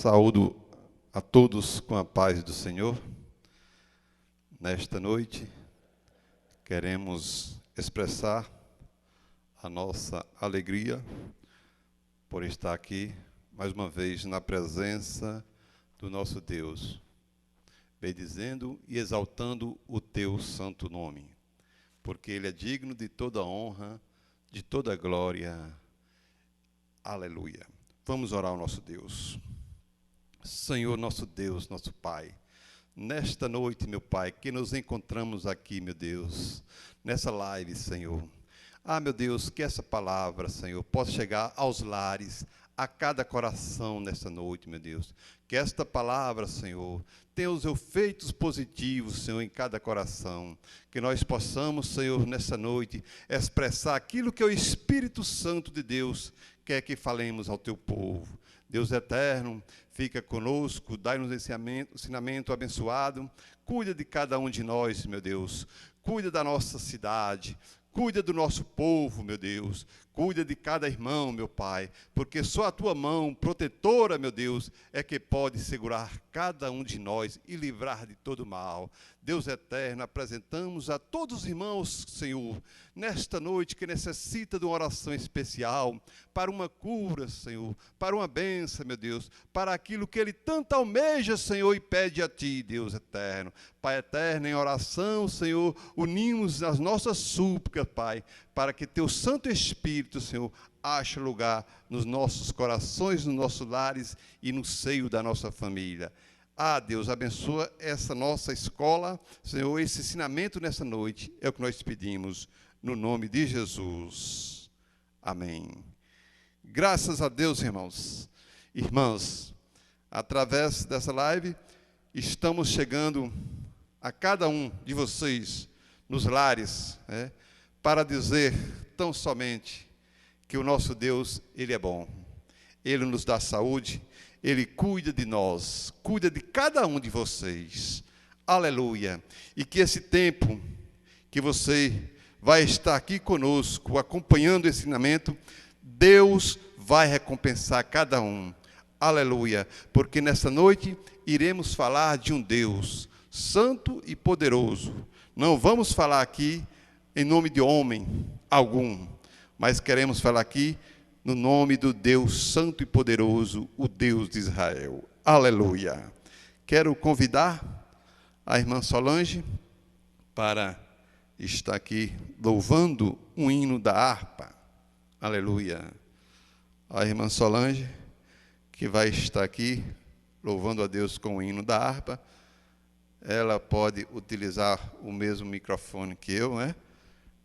Saúdo a todos com a paz do Senhor. Nesta noite, queremos expressar a nossa alegria por estar aqui, mais uma vez, na presença do nosso Deus, bendizendo e exaltando o teu santo nome, porque Ele é digno de toda honra, de toda glória. Aleluia. Vamos orar ao nosso Deus. Senhor, nosso Deus, nosso Pai, nesta noite, meu Pai, que nos encontramos aqui, meu Deus, nessa live, Senhor. Meu Deus, que essa palavra, Senhor, possa chegar aos lares, a cada coração nesta noite, meu Deus. Que esta palavra, Senhor, tenha os efeitos positivos, Senhor, em cada coração. Que nós possamos, Senhor, nessa noite, expressar aquilo que o Espírito Santo de Deus quer que falemos ao teu povo. Deus eterno, fica conosco, dai-nos ensinamento abençoado. Cuida de cada um de nós, meu Deus. Cuida da nossa cidade. Cuida do nosso povo, meu Deus. Cuida de cada irmão, meu Pai. Porque só a tua mão protetora, meu Deus, é que pode segurar cada um de nós e livrar de todo mal. Deus eterno, apresentamos a todos os irmãos, Senhor, nesta noite que necessita de uma oração especial, para uma cura, Senhor, para uma bênção, meu Deus, para aquilo que Ele tanto almeja, Senhor, e pede a Ti, Deus eterno. Pai eterno, em oração, Senhor, unimos as nossas súplicas, Pai, para que Teu Santo Espírito, Senhor, ache lugar nos nossos corações, nos nossos lares e no seio da nossa família. Deus, abençoa essa nossa escola, Senhor, esse ensinamento nessa noite, é o que nós pedimos, no nome de Jesus. Amém. Graças a Deus, irmãos. Irmãs, através dessa live, estamos chegando a cada um de vocês, nos lares, para dizer tão somente que o nosso Deus, Ele é bom. Ele nos dá saúde, Ele cuida de nós, cuida de cada um de vocês. Aleluia. E que esse tempo que você vai estar aqui conosco, acompanhando o ensinamento, Deus vai recompensar cada um. Aleluia. Porque nessa noite iremos falar de um Deus santo e poderoso. Não vamos falar aqui em nome de homem algum, mas queremos falar aqui no nome do Deus santo e poderoso, o Deus de Israel. Aleluia. Quero convidar a irmã Solange para estar aqui louvando um hino da harpa. Aleluia. A irmã Solange, que vai estar aqui louvando a Deus com o hino da harpa. Ela pode utilizar o mesmo microfone que eu,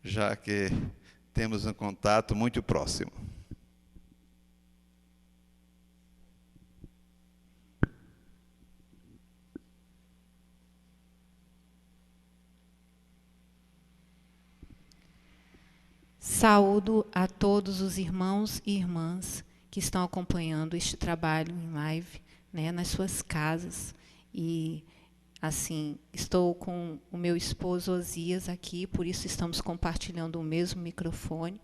já que temos um contato muito próximo. Saúdo a todos os irmãos e irmãs que estão acompanhando este trabalho em live, nas suas casas. E, assim, estou com o meu esposo Osias aqui, por isso estamos compartilhando o mesmo microfone.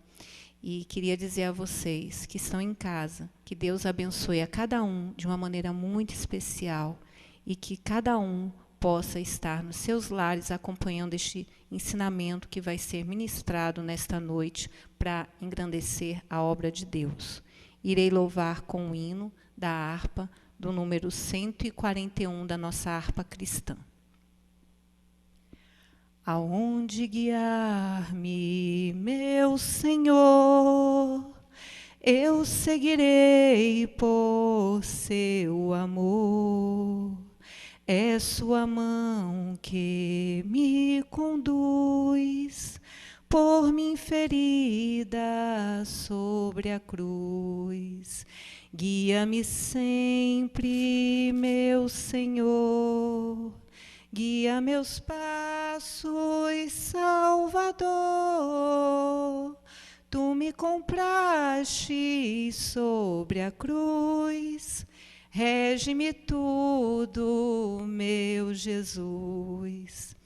E queria dizer a vocês que estão em casa, que Deus abençoe a cada um de uma maneira muito especial e que cada um possa estar nos seus lares acompanhando este ensinamento que vai ser ministrado nesta noite para engrandecer a obra de Deus. Irei louvar com o hino da harpa, do número 141 da nossa harpa cristã. Aonde guiar-me, meu Senhor, eu seguirei por seu amor. É sua mão que me conduz, por mim ferida sobre a cruz. Guia-me sempre, meu Senhor, guia meus passos, Salvador. Tu me compraste sobre a cruz, rege-me tudo, meu Jesus.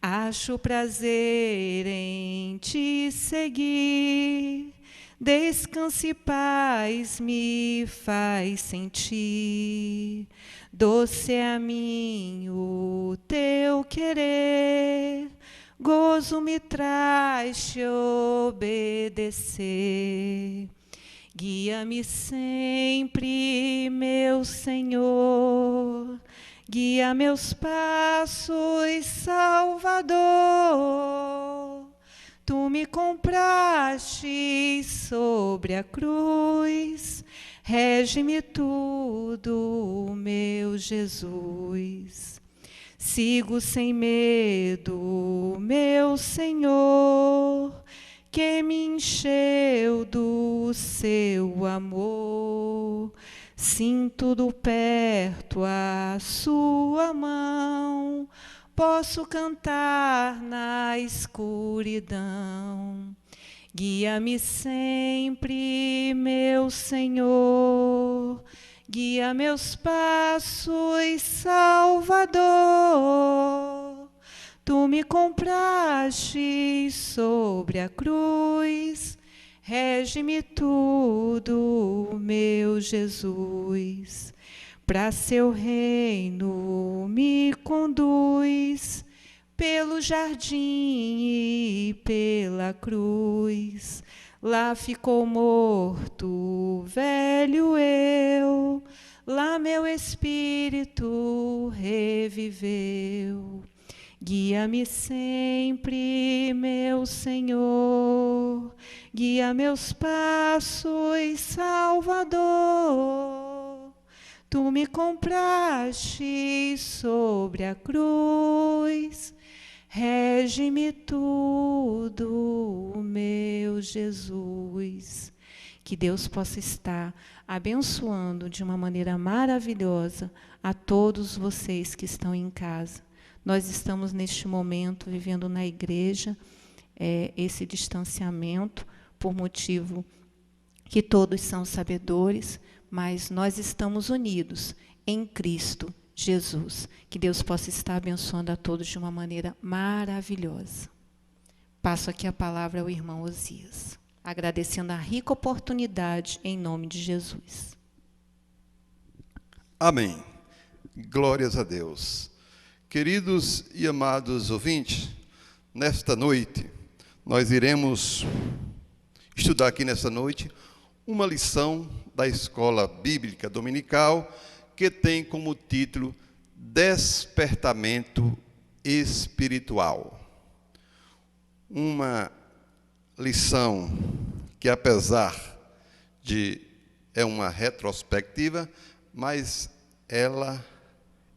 Acho prazer em te seguir, Descanso e paz me faz sentir, doce é a mim o teu querer, gozo me traz te obedecer. Guia-me sempre, meu Senhor, guia meus passos, Salvador. Tu me compraste sobre a cruz, rege-me tudo, meu Jesus. Sigo sem medo, meu Senhor, que me encheu do seu amor. Sinto do perto a sua mão, posso cantar na escuridão. Guia-me sempre, meu Senhor, guia meus passos, Salvador. Tu me compraste sobre a cruz, rege-me tudo, meu Jesus. Para seu reino me conduz, pelo jardim e pela cruz. Lá ficou morto, velho eu, lá meu espírito reviveu. Guia-me sempre, meu Senhor, guia meus passos, Salvador. Tu me compraste sobre a cruz, rege-me tudo, meu Jesus. Que Deus possa estar abençoando de uma maneira maravilhosa a todos vocês que estão em casa. Nós estamos, neste momento, vivendo na igreja esse distanciamento, por motivo que todos são sabedores, mas nós estamos unidos em Cristo Jesus. Que Deus possa estar abençoando a todos de uma maneira maravilhosa. Passo aqui a palavra ao irmão Osias, agradecendo a rica oportunidade em nome de Jesus. Amém. Glórias a Deus. Queridos e amados ouvintes, nesta noite, nós iremos estudar aqui nesta noite uma lição da Escola Bíblica Dominical que tem como título Despertamento Espiritual. Uma lição que, apesar de uma retrospectiva, mas ela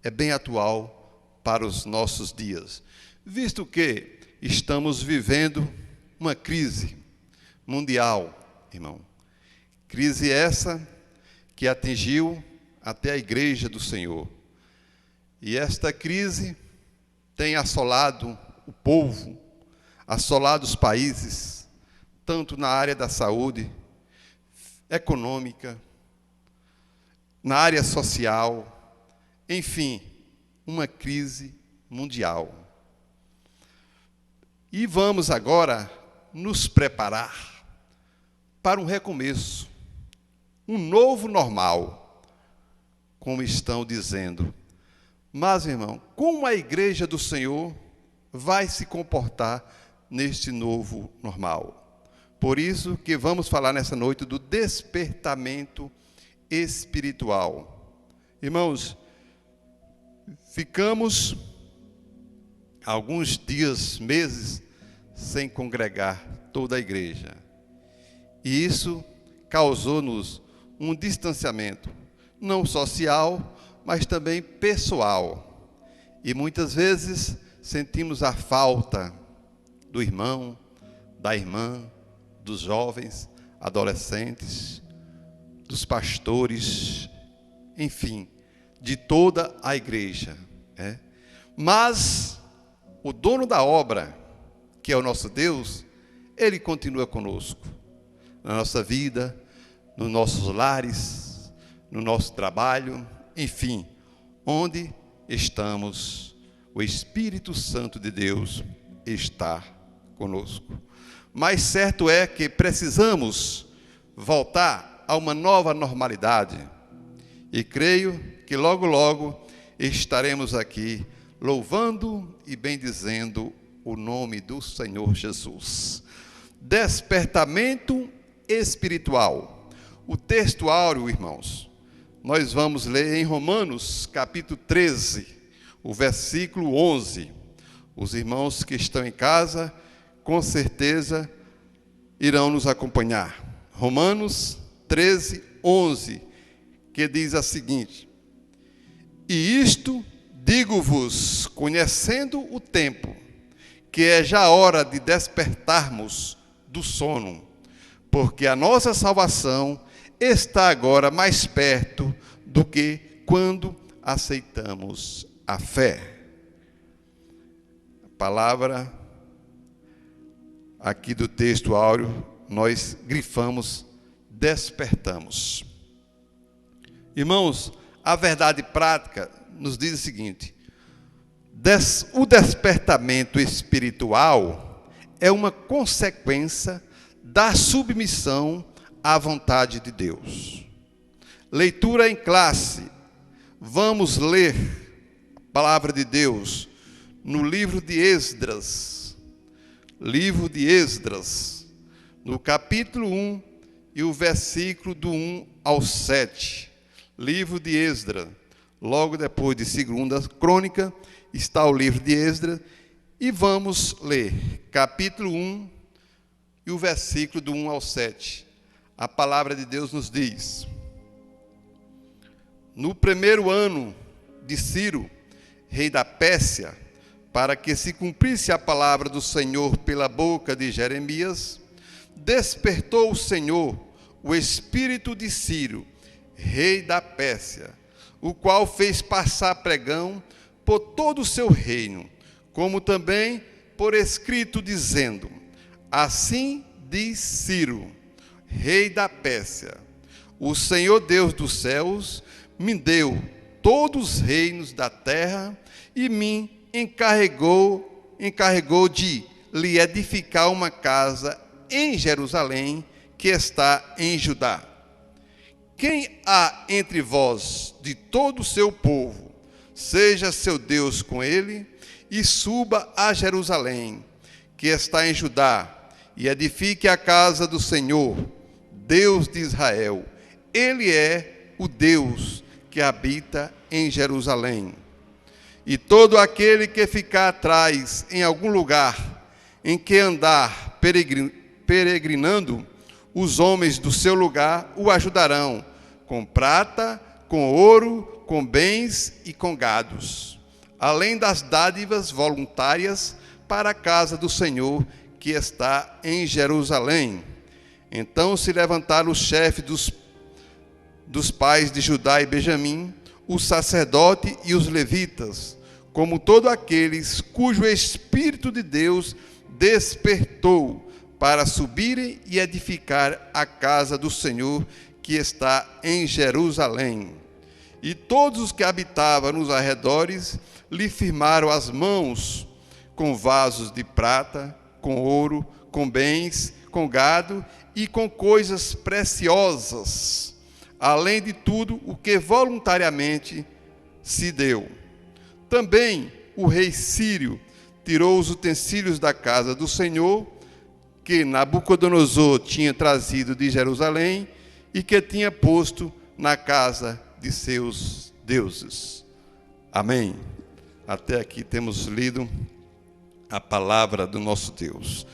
é bem atual para os nossos dias, visto que estamos vivendo uma crise mundial, irmão. Crise essa que atingiu até a Igreja do Senhor. E esta crise tem assolado o povo, assolado os países, tanto na área da saúde, econômica, na área social, enfim, uma crise mundial. E vamos agora nos preparar para um recomeço, um novo normal, como estão dizendo. Mas, irmão, como a Igreja do Senhor vai se comportar neste novo normal? Por isso que vamos falar nessa noite do despertamento espiritual. Irmãos, ficamos alguns dias, meses, sem congregar toda a igreja. E isso causou-nos um distanciamento, não social, mas também pessoal. E muitas vezes sentimos a falta do irmão, da irmã, dos jovens, adolescentes, dos pastores, enfim, de toda a igreja. Mas o dono da obra, que é o nosso Deus, Ele continua conosco, na nossa vida, nos nossos lares, no nosso trabalho, enfim, onde estamos, o Espírito Santo de Deus está conosco. Mas certo é que precisamos voltar a uma nova normalidade. E creio que logo, logo estaremos aqui louvando e bendizendo o nome do Senhor Jesus. Despertamento espiritual. O texto áureo, irmãos, nós vamos ler em Romanos, capítulo 13, o versículo 11. Os irmãos que estão em casa, com certeza, irão nos acompanhar. Romanos 13, 11, que diz a seguinte: E isto digo-vos, conhecendo o tempo, que é já hora de despertarmos do sono, porque a nossa salvação está agora mais perto do que quando aceitamos a fé. A palavra aqui do texto áureo, nós grifamos despertamos. Irmãos, a verdade prática nos diz o seguinte: o despertamento espiritual é uma consequência da submissão à vontade de Deus. Leitura em classe. Vamos ler a palavra de Deus no livro de Esdras. Livro de Esdras, no capítulo 1 e o versículo do 1 ao 7. Livro de Esdras. Logo depois de 2 Crônica está o livro de Esdras. E vamos ler capítulo 1 e o versículo do 1 ao 7. A palavra de Deus nos diz: No primeiro ano de Ciro, rei da Pérsia, para que se cumprisse a palavra do Senhor pela boca de Jeremias, despertou o Senhor o espírito de Ciro, rei da Pérsia, o qual fez passar pregão por todo o seu reino, como também por escrito, dizendo: Assim diz Ciro, rei da Pérsia: O Senhor Deus dos céus me deu todos os reinos da terra e me encarregou de lhe edificar uma casa em Jerusalém, que está em Judá. Quem há entre vós de todo o seu povo, seja seu Deus com ele, e suba a Jerusalém, que está em Judá, e edifique a casa do Senhor, Deus de Israel. Ele é o Deus que habita em Jerusalém. E todo aquele que ficar atrás em algum lugar em que andar peregrinando, os homens do seu lugar o ajudarão, com prata, com ouro, com bens e com gados, além das dádivas voluntárias para a casa do Senhor, que está em Jerusalém. Então se levantaram os chefes dos pais de Judá e Benjamim, o sacerdote e os levitas, como todos aqueles cujo Espírito de Deus despertou, para subirem e edificar a casa do Senhor, que está em Jerusalém. E todos os que habitavam nos arredores lhe firmaram as mãos com vasos de prata, com ouro, com bens, com gado e com coisas preciosas, além de tudo o que voluntariamente se deu. Também o rei Sírio tirou os utensílios da casa do Senhor, que Nabucodonosor tinha trazido de Jerusalém e que tinha posto na casa de seus deuses. Amém. Até aqui temos lido a palavra do nosso Deus.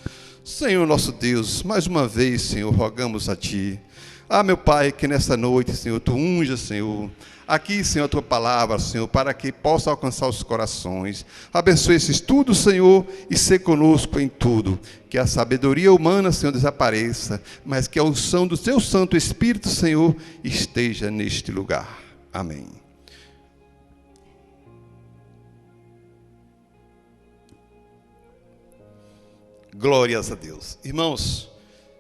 Senhor nosso Deus, mais uma vez, Senhor, rogamos a Ti. Meu Pai, que nesta noite, Senhor, Tu unja, Senhor, aqui, Senhor, a Tua palavra, Senhor, para que possa alcançar os corações. Abençoe esse estudo, Senhor, e ser conosco em tudo. Que a sabedoria humana, Senhor, desapareça, mas que a unção do Teu Santo Espírito, Senhor, esteja neste lugar. Amém. Glórias a Deus. Irmãos,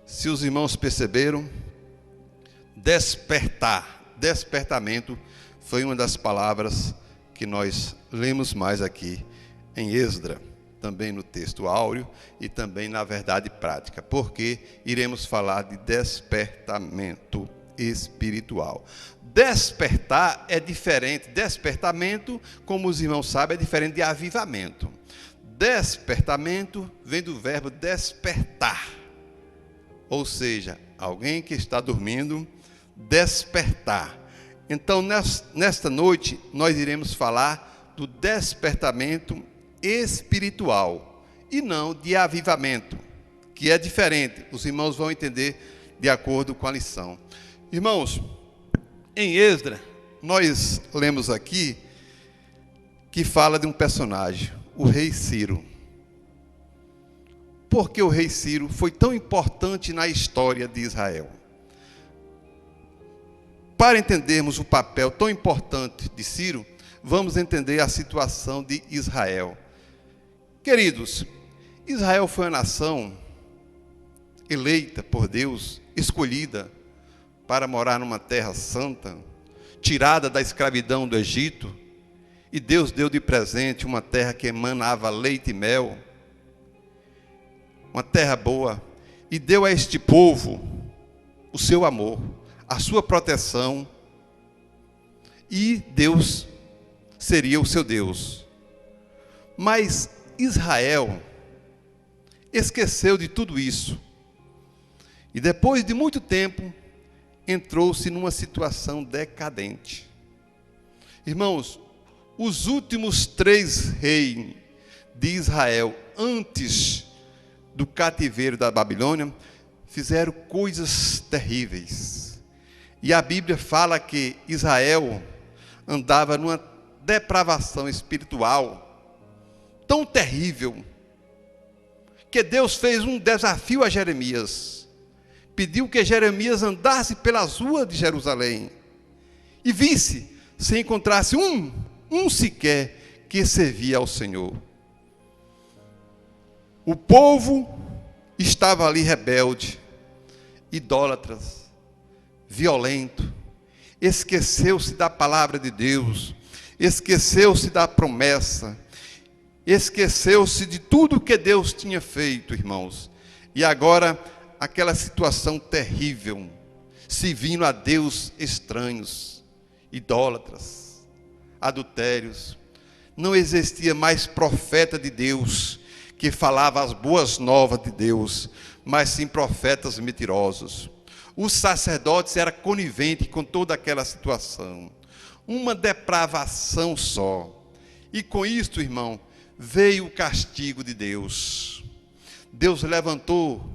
se os irmãos perceberam, despertamento, foi uma das palavras que nós lemos mais aqui em Esdras. também no texto áureo e também na verdade prática, porque iremos falar de despertamento espiritual. Despertar é diferente. Despertamento, como os irmãos sabem, é diferente de avivamento. Despertamento vem do verbo despertar, ou seja, alguém que está dormindo, despertar. Então, nesta noite, nós iremos falar do despertamento espiritual e não de avivamento, que é diferente. Os irmãos vão entender de acordo com a lição. Irmãos, em Esdras, nós lemos aqui que fala de um personagem, o rei Ciro. Por que o rei Ciro foi tão importante na história de Israel? Para entendermos o papel tão importante de Ciro, vamos entender a situação de Israel. Queridos, Israel foi uma nação eleita por Deus, escolhida para morar numa terra santa, tirada da escravidão do Egito, e Deus deu de presente uma terra que emanava leite e mel, uma terra boa, e deu a este povo o seu amor, a sua proteção, e Deus seria o seu Deus. Mas Israel esqueceu de tudo isso, e depois de muito tempo, entrou-se numa situação decadente. Irmãos, os últimos 3 reis de Israel, antes do cativeiro da Babilônia, fizeram coisas terríveis. E a Bíblia fala que Israel andava numa depravação espiritual tão terrível, que Deus fez um desafio a Jeremias. Pediu que Jeremias andasse pelas ruas de Jerusalém e visse se encontrasse um sequer que servia ao Senhor. O povo estava ali rebelde, idólatras, violento, esqueceu-se da palavra de Deus, esqueceu-se da promessa, esqueceu-se de tudo que Deus tinha feito, irmãos. E agora, aquela situação terrível, servindo a Deus estranhos, idólatras, adultérios. Não existia mais profeta de Deus que falava as boas novas de Deus, mas sim profetas mentirosos. Os sacerdotes eram coniventes com toda aquela situação. Uma depravação só. E com isto, irmão, veio o castigo de Deus. Deus levantou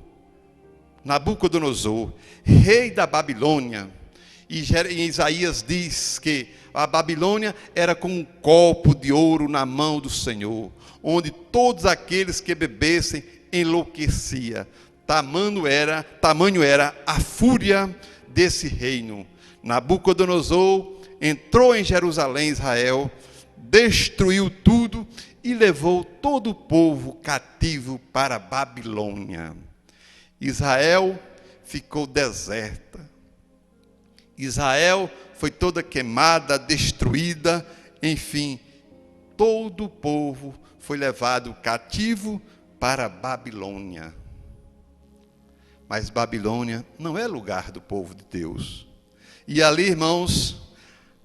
Nabucodonosor, rei da Babilônia. E Isaías diz que a Babilônia era como um copo de ouro na mão do Senhor, onde todos aqueles que bebessem enlouquecia. Tamanho era a fúria desse reino. Nabucodonosor entrou em Jerusalém, Israel, destruiu tudo e levou todo o povo cativo para a Babilônia. Israel ficou deserta. Israel foi toda queimada, destruída, enfim, todo o povo foi levado cativo para a Babilônia. Mas Babilônia não é lugar do povo de Deus. E ali, irmãos,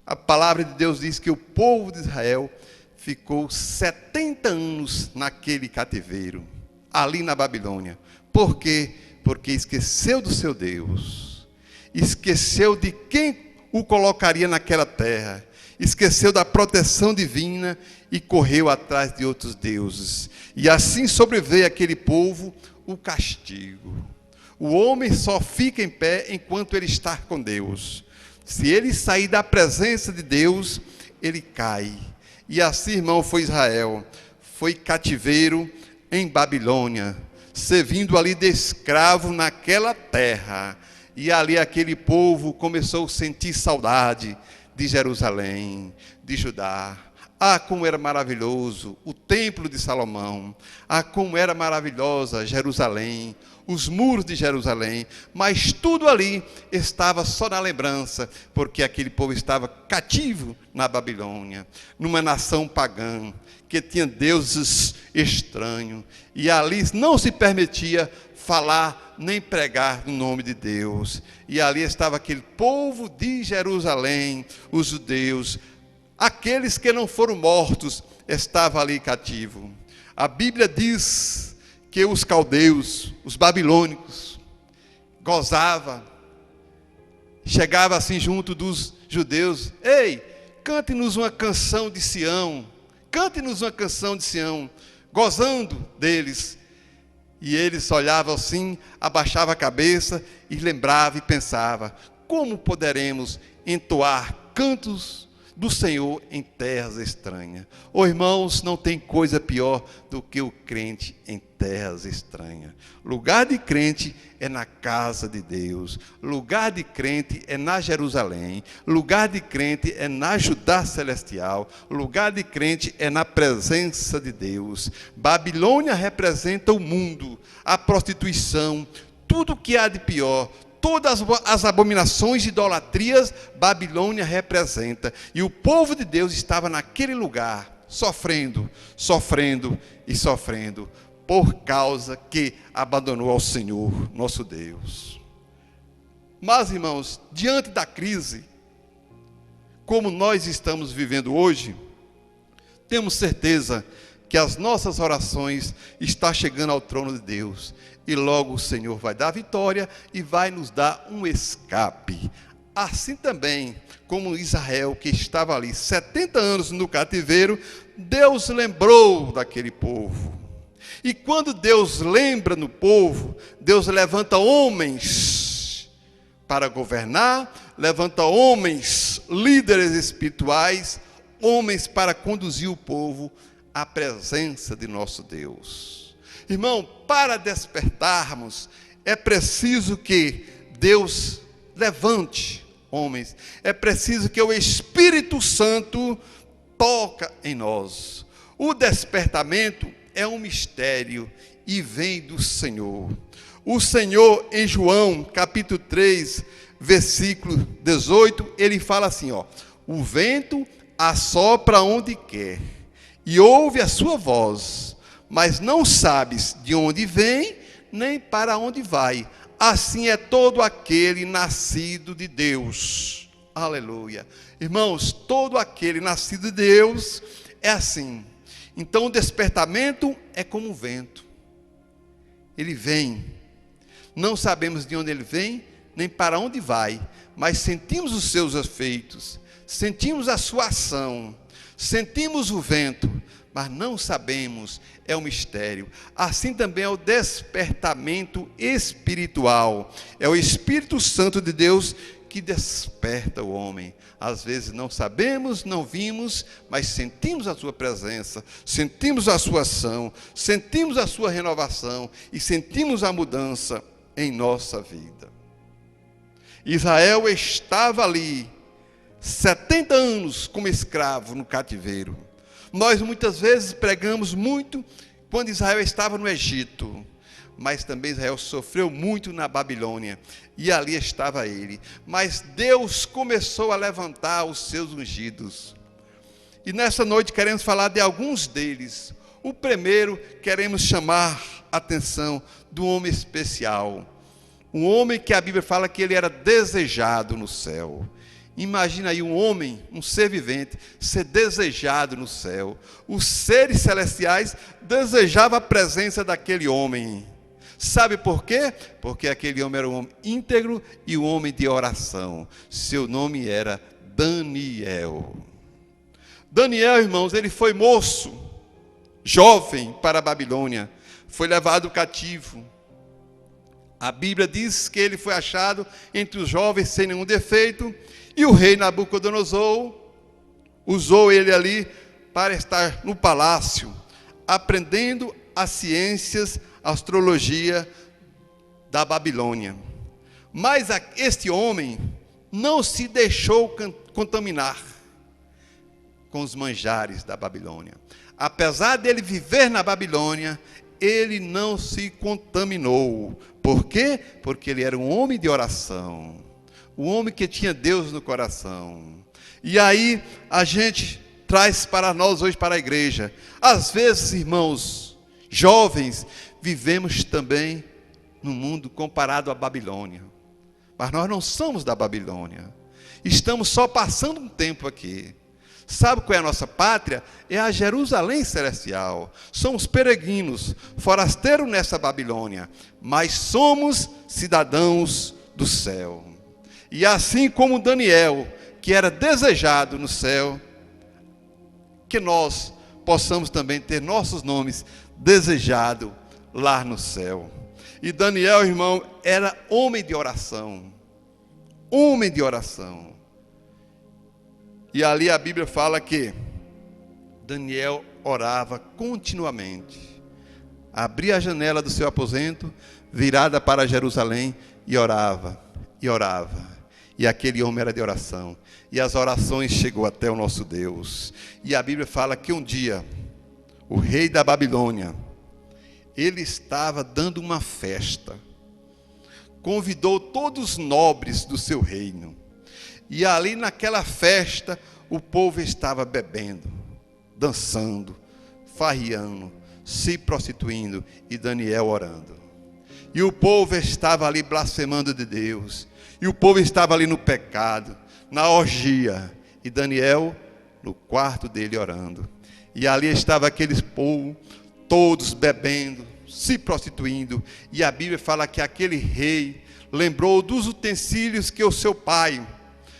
a palavra de Deus diz que o povo de Israel ficou 70 anos naquele cativeiro, ali na Babilônia. Por quê? Porque esqueceu do seu Deus, esqueceu de quem o colocaria naquela terra, esqueceu da proteção divina e correu atrás de outros deuses. E assim sobreveio aquele povo o castigo. O homem só fica em pé enquanto ele está com Deus. Se ele sair da presença de Deus, ele cai. E assim, irmão, foi Israel. Foi cativeiro em Babilônia, servindo ali de escravo naquela terra. E ali aquele povo começou a sentir saudade de Jerusalém, de Judá. Ah, como era maravilhoso o templo de Salomão. Ah, como era maravilhosa Jerusalém, os muros de Jerusalém. Mas tudo ali estava só na lembrança, porque aquele povo estava cativo na Babilônia, numa nação pagã, que tinha deuses estranhos. E ali não se permitia falar nem pregar no nome de Deus. E ali estava aquele povo de Jerusalém, os judeus, aqueles que não foram mortos, estavam ali cativos. A Bíblia diz que os caldeus, os babilônicos, gozavam, chegava assim junto dos judeus: ei, cante-nos uma canção de Sião, cante-nos uma canção de Sião, gozando deles. E eles olhavam assim, abaixavam a cabeça e lembravam e pensavam: como poderemos entoar cantos do Senhor em terras estranhas? Oh, irmãos, não tem coisa pior do que o crente em terras estranhas. Lugar de crente é na casa de Deus. Lugar de crente é na Jerusalém. Lugar de crente é na Judá celestial. Lugar de crente é na presença de Deus. Babilônia representa o mundo, a prostituição, tudo que há de pior. Todas as abominações e idolatrias, Babilônia representa. E o povo de Deus estava naquele lugar, sofrendo, sofrendo e sofrendo, por causa que abandonou ao Senhor, nosso Deus. Mas, irmãos, diante da crise, como nós estamos vivendo hoje, temos certeza que as nossas orações estão chegando ao trono de Deus. E logo o Senhor vai dar vitória e vai nos dar um escape. Assim também, como Israel, que estava ali 70 anos no cativeiro, Deus lembrou daquele povo. E quando Deus lembra no povo, Deus levanta homens para governar, levanta homens, líderes espirituais, homens para conduzir o povo à presença de nosso Deus. Irmão, para despertarmos, é preciso que Deus levante homens. É preciso que o Espírito Santo toque em nós. O despertamento é um mistério e vem do Senhor. O Senhor, em João, capítulo 3, versículo 18, ele fala assim, ó: o vento assopra onde quer, e ouve a sua voz, mas não sabes de onde vem, nem para onde vai. Assim é todo aquele nascido de Deus. Aleluia. Irmãos, todo aquele nascido de Deus é assim. Então o despertamento é como um vento. Ele vem. Não sabemos de onde ele vem, nem para onde vai, mas sentimos os seus efeitos, sentimos a sua ação, sentimos o vento, mas não sabemos, é um mistério. Assim também é o despertamento espiritual. É o Espírito Santo de Deus que desperta o homem. Às vezes não sabemos, não vimos, mas sentimos a sua presença, sentimos a sua ação, sentimos a sua renovação e sentimos a mudança em nossa vida. Israel estava ali 70 anos como escravo no cativeiro. Nós muitas vezes pregamos muito quando Israel estava no Egito, mas também Israel sofreu muito na Babilônia, e ali estava ele. Mas Deus começou a levantar os seus ungidos, e nessa noite queremos falar de alguns deles. O primeiro, queremos chamar a atenção do homem especial, um homem que a Bíblia fala que ele era desejado no céu. Imagina aí um homem, um ser vivente, ser desejado no céu. Os seres celestiais desejavam a presença daquele homem. Sabe por quê? Porque aquele homem era um homem íntegro e um homem de oração. Seu nome era Daniel. Daniel, irmãos, ele foi moço, jovem para a Babilônia. Foi levado cativo. A Bíblia diz que ele foi achado entre os jovens sem nenhum defeito. E o rei Nabucodonosor usou ele ali para estar no palácio, aprendendo as ciências, a astrologia da Babilônia. Mas este homem não se deixou contaminar com os manjares da Babilônia. Apesar dele viver na Babilônia, ele não se contaminou. Por quê? Porque ele era um homem de oração, um homem que tinha Deus no coração. E aí a gente traz para nós hoje, para a igreja, às vezes, irmãos, jovens, vivemos também no mundo comparado à Babilônia, mas nós não somos da Babilônia, estamos só passando um tempo aqui. Sabe qual é a nossa pátria? É a Jerusalém celestial. Somos peregrinos, forasteiros nessa Babilônia, mas somos cidadãos do céu. E assim como Daniel, que era desejado no céu, que nós possamos também ter nossos nomes desejados lá no céu. E Daniel, irmão, era homem de oração. Homem de oração. E ali a Bíblia fala que Daniel orava continuamente. Abria a janela do seu aposento, virada para Jerusalém, e orava, e orava. E aquele homem era de oração. E as orações chegou até o nosso Deus. E a Bíblia fala que um dia, o rei da Babilônia, ele estava dando uma festa. Convidou todos os nobres do seu reino. E ali naquela festa, o povo estava bebendo, dançando, farriando, se prostituindo, e Daniel orando. E o povo estava ali blasfemando de Deus. E o povo estava ali no pecado, na orgia. E Daniel no quarto dele orando. E ali estava aqueles povo, todos bebendo, se prostituindo. E a Bíblia fala que aquele rei lembrou dos utensílios que o seu pai,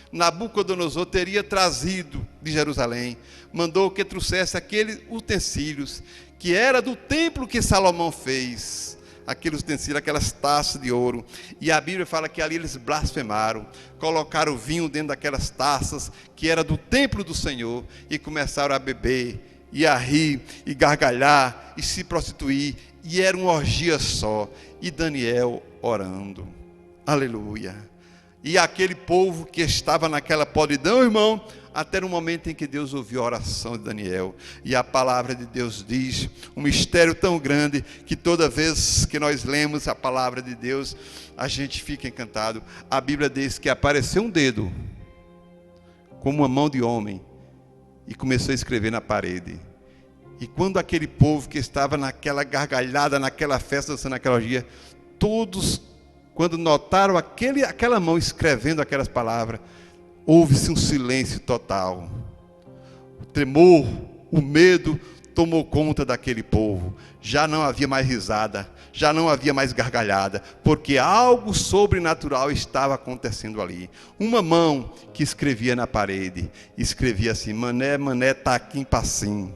Nabucodonosor, teria trazido de Jerusalém. Mandou que trouxesse aqueles utensílios que era do templo que Salomão fez. Aqueles utensílios, aquelas taças de ouro. E a Bíblia fala que ali eles blasfemaram, colocaram vinho dentro daquelas taças que era do templo do Senhor, e começaram a beber, e a rir, e gargalhar, e se prostituir, e era uma orgia só. E Daniel orando, aleluia. E aquele povo que estava naquela podridão, irmão, até no momento em que Deus ouviu a oração de Daniel. E a palavra de Deus diz, um mistério tão grande, que toda vez que nós lemos a palavra de Deus, a gente fica encantado. A Bíblia diz que apareceu um dedo, como uma mão de homem, e começou a escrever na parede. E quando aquele povo que estava naquela gargalhada, naquela festa, dançando naquela orgia, todos, quando notaram aquela mão escrevendo aquelas palavras, houve-se um silêncio total. O tremor, o medo tomou conta daquele povo. Já não havia mais risada, já não havia mais gargalhada, porque algo sobrenatural estava acontecendo ali. Uma mão que escrevia na parede, escrevia assim: mané, mané, taquim, passim.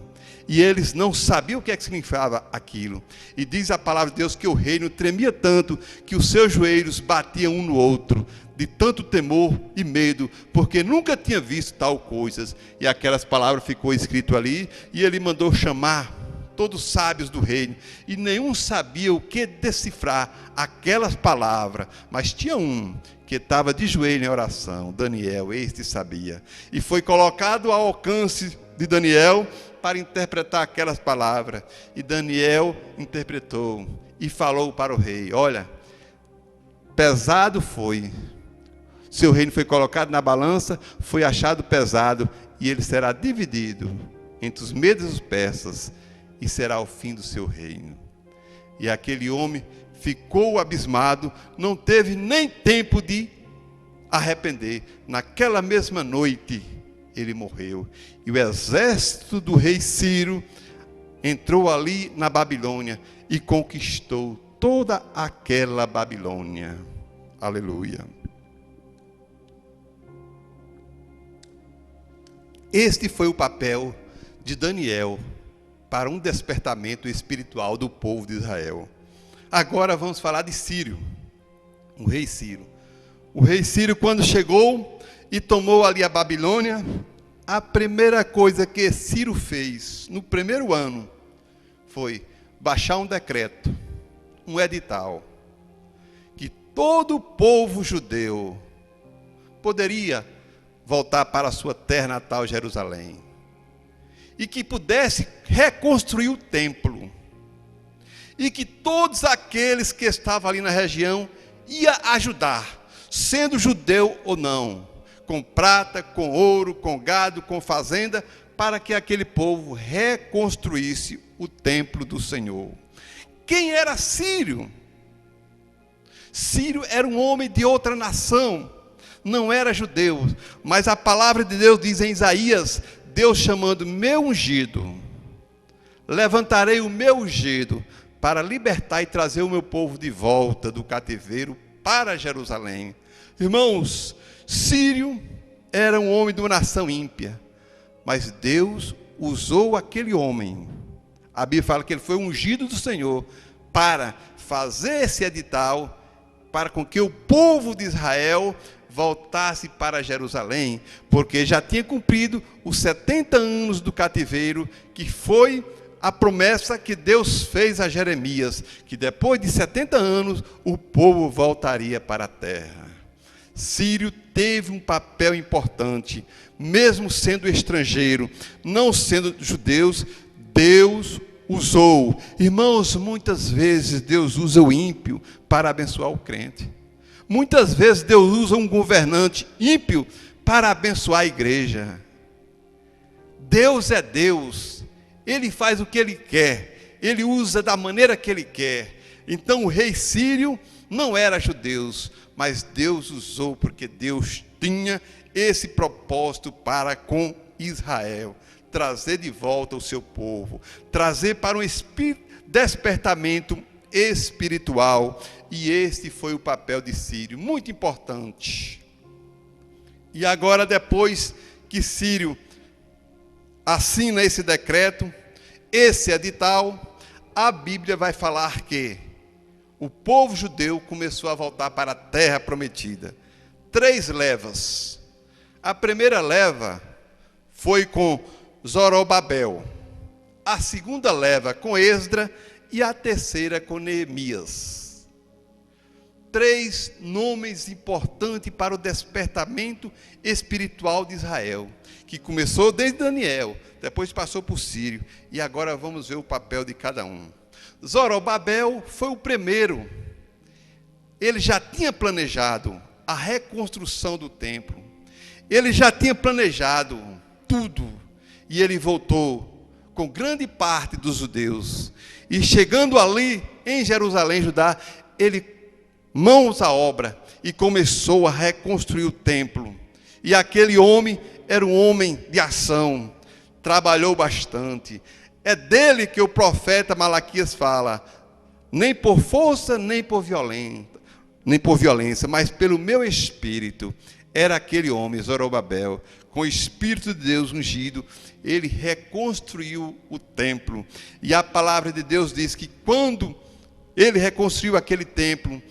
E eles não sabiam o que é que significava aquilo. E diz a palavra de Deus que o reino tremia tanto que os seus joelhos batiam um no outro, de tanto temor e medo, porque nunca tinha visto tal coisas. E aquelas palavras ficou escrito ali, e ele mandou chamar todos os sábios do reino, e nenhum sabia o que decifrar aquelas palavras, mas tinha um que estava de joelho em oração, Daniel, este sabia. E foi colocado ao alcance de Daniel para interpretar aquelas palavras. E Daniel interpretou e falou para o rei: olha, pesado foi. Seu reino foi colocado na balança, foi achado pesado, e ele será dividido entre os medos e os persas, e será o fim do seu reino. E aquele homem ficou abismado, não teve nem tempo de arrepender. Naquela mesma noite, ele morreu. E o exército do rei Ciro entrou ali na Babilônia e conquistou toda aquela Babilônia. Aleluia. Este foi o papel de Daniel para um despertamento espiritual do povo de Israel. Agora vamos falar de Ciro, o rei Ciro. O rei Ciro, quando chegou e tomou ali a Babilônia, a primeira coisa que Ciro fez no primeiro ano foi baixar um decreto, um edital, que todo o povo judeu poderia voltar para a sua terra natal, Jerusalém, e que pudesse reconstruir o templo, e que todos aqueles que estavam ali na região ia ajudar, sendo judeu ou não, com prata, com ouro, com gado, com fazenda, para que aquele povo reconstruísse o templo do Senhor. Quem era Círio? Círio era um homem de outra nação, não era judeu, mas a palavra de Deus diz em Isaías, Deus chamando meu ungido, levantarei o meu ungido para libertar e trazer o meu povo de volta do cativeiro para Jerusalém. Irmãos, Círio era um homem de uma nação ímpia, mas Deus usou aquele homem. A Bíblia fala que ele foi ungido do Senhor para fazer esse edital, para com que o povo de Israel voltasse para Jerusalém, porque já tinha cumprido os 70 anos do cativeiro, que foi a promessa que Deus fez a Jeremias, que depois de 70 anos o povo voltaria para a terra. Círio teve um papel importante, mesmo sendo estrangeiro, não sendo judeus, Deus usou. Irmãos, muitas vezes Deus usa o ímpio para abençoar o crente. Muitas vezes Deus usa um governante ímpio para abençoar a igreja. Deus é Deus, Ele faz o que Ele quer, Ele usa da maneira que Ele quer. Então o rei Círio não era judeu, mas Deus usou porque Deus tinha esse propósito para com Israel. Trazer de volta o seu povo, trazer para um despertamento espiritual, e este foi o papel de Círio, muito importante. E agora, depois que Círio assina esse decreto, esse edital, a Bíblia vai falar que o povo judeu começou a voltar para a terra prometida. 3 levas. A primeira leva foi com Zorobabel, a segunda leva com Esdra e a terceira com Neemias. 3 nomes importantes para o despertamento espiritual de Israel, que começou desde Daniel, depois passou por Círio, e agora vamos ver o papel de cada um. Zorobabel foi o primeiro. Ele já tinha planejado a reconstrução do templo, ele já tinha planejado tudo, e ele voltou com grande parte dos judeus, e chegando ali em Jerusalém, Judá, ele mãos à obra e começou a reconstruir o templo. E aquele homem era um homem de ação, trabalhou bastante. É dele que o profeta Malaquias fala: nem por força, nem por violência, mas pelo meu espírito. Era aquele homem, Zorobabel, com o Espírito de Deus ungido, ele reconstruiu o templo. E a palavra de Deus diz que quando ele reconstruiu aquele templo,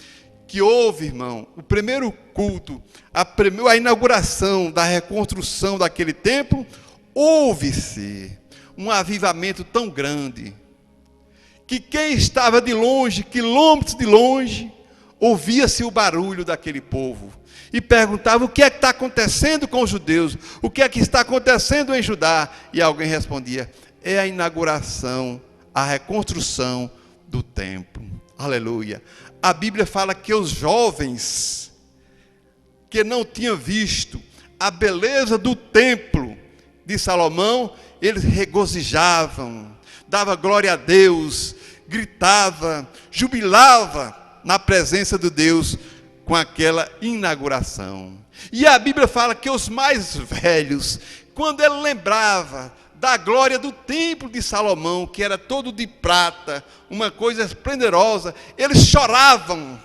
que houve, irmão, o primeiro culto, a inauguração da reconstrução daquele templo, houve-se um avivamento tão grande, que quem estava de longe, quilômetros de longe, ouvia-se o barulho daquele povo, e perguntava: o que é que está acontecendo com os judeus? O que é que está acontecendo em Judá? E alguém respondia: é a inauguração, a reconstrução do templo. Aleluia. A Bíblia fala que os jovens que não tinham visto a beleza do templo de Salomão, eles regozijavam, dava glória a Deus, gritava, jubilava na presença de Deus com aquela inauguração. E a Bíblia fala que os mais velhos, quando ele lembrava da glória do templo de Salomão, que era todo de prata, uma coisa esplendorosa, eles choravam,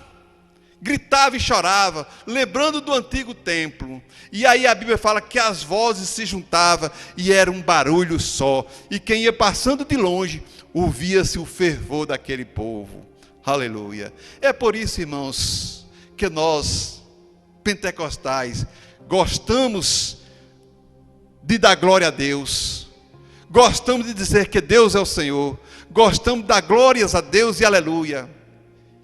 gritavam e choravam, lembrando do antigo templo. E aí a Bíblia fala que as vozes se juntavam e era um barulho só, e quem ia passando de longe, ouvia-se o fervor daquele povo. Aleluia. É por isso, irmãos, que nós, pentecostais, gostamos de dar glória a Deus, gostamos de dizer que Deus é o Senhor, gostamos de dar glórias a Deus e aleluia,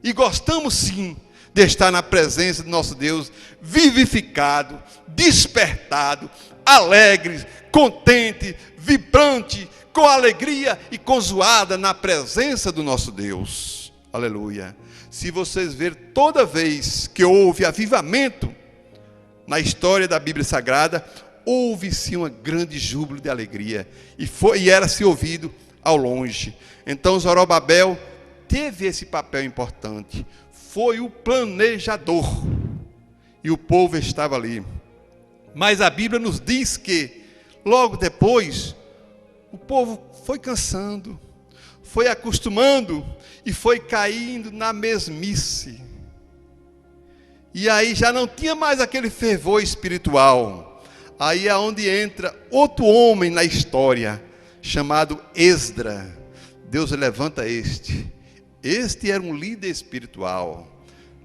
e gostamos sim de estar na presença do nosso Deus, vivificado, despertado, alegre, contente, vibrante, com alegria e com zoada na presença do nosso Deus. Aleluia. Se vocês verem, toda vez que houve avivamento na história da Bíblia Sagrada, houve-se um grande júbilo de alegria, e era-se ouvido ao longe. Então Zorobabel teve esse papel importante, foi o planejador, e o povo estava ali. Mas a Bíblia nos diz que, logo depois, o povo foi cansando, foi acostumando, e foi caindo na mesmice. E aí já não tinha mais aquele fervor espiritual. Aí é onde entra outro homem na história, chamado Esdra. Deus levanta este. Este era um líder espiritual.